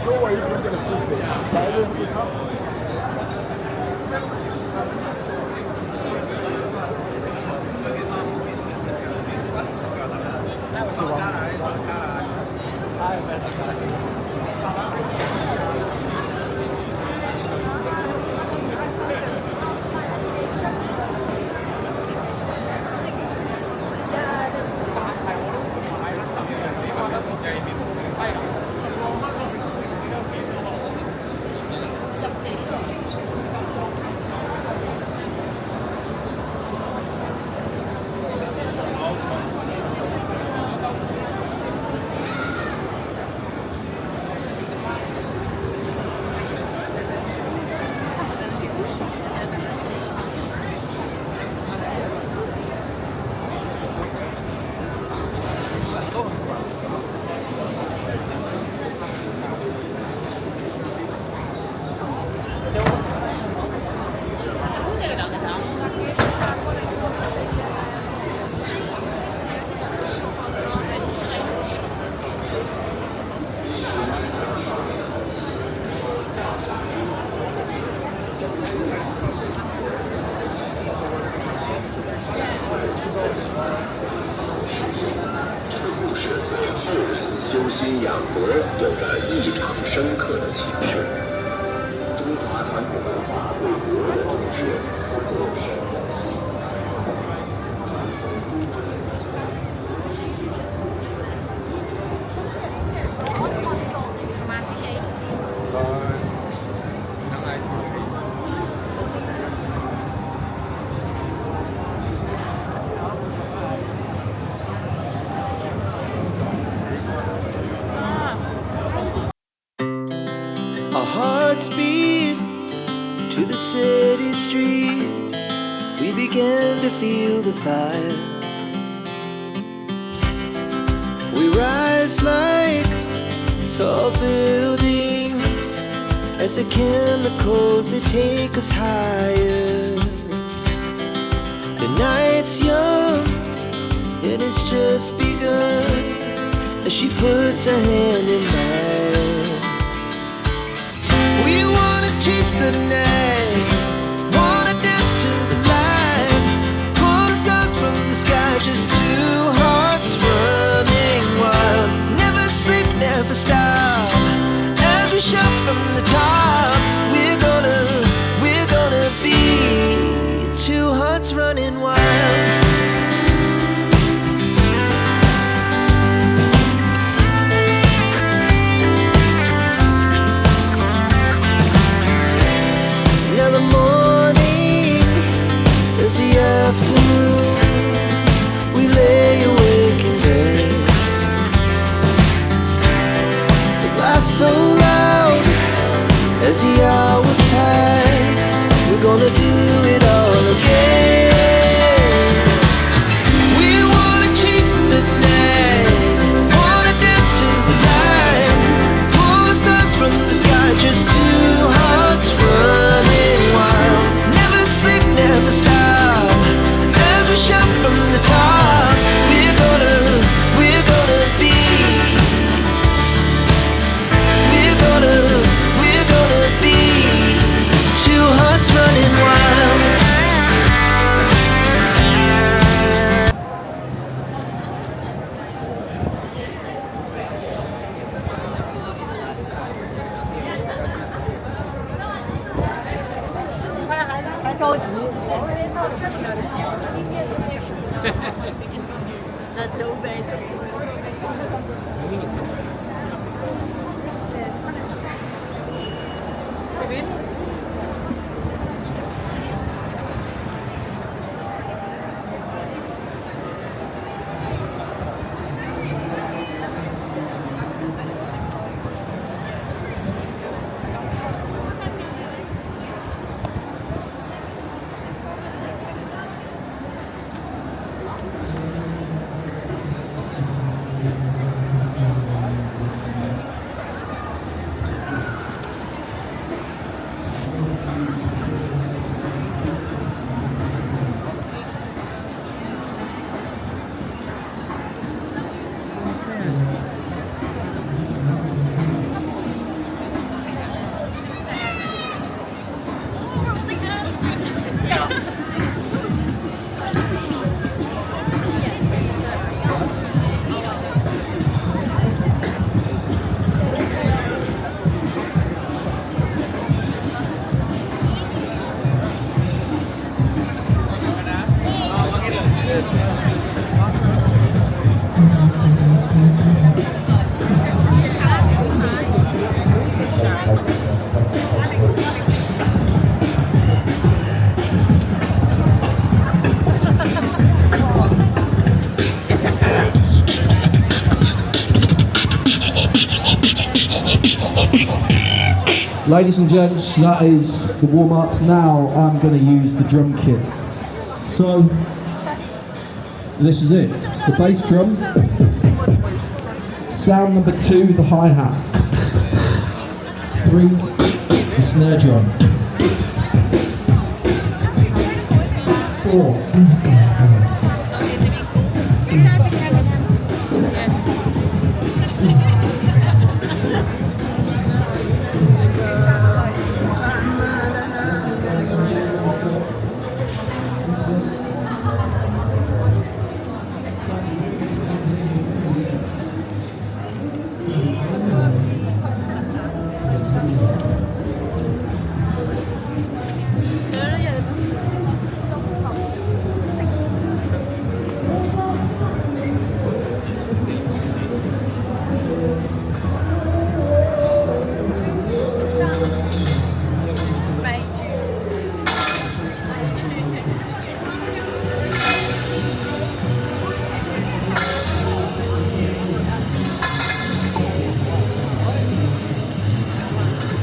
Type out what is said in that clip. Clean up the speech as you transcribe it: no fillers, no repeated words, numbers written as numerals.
Don't worry, you're going to get a free place.修心养德有着异常深刻的启示。中华传统文化对德的重视不仅是人性。Our hearts beat to the city streets. We began to feel the fire. We rise like tall buildings as the chemicals, they take us higher. The night's young, it has just begun as she puts her hand in mine. We wanna chase the night, wanna dance to the light, pull the stars from the sky, just two hearts running wild. Never sleep, never stop, as we shout from the top. We're gonna be two hearts running wild. Afternoon, we lay awake in bed. It laughs so loud as the hours pass. We're gonna do it all again. We wanna chase the night, wanna dance to the light, pull the stars from the sky, just two hearts running wild. Never sleep, never stop, shout from the top. We're gonna be, we're gonna be two hearts running wild. Dat doe bezig. Ladies and gents, that is the warm-up. Now I'm going to use the drum kit. So, this is it. The bass drum. Sound number 2, the hi-hat. 3, the snare drum. 4.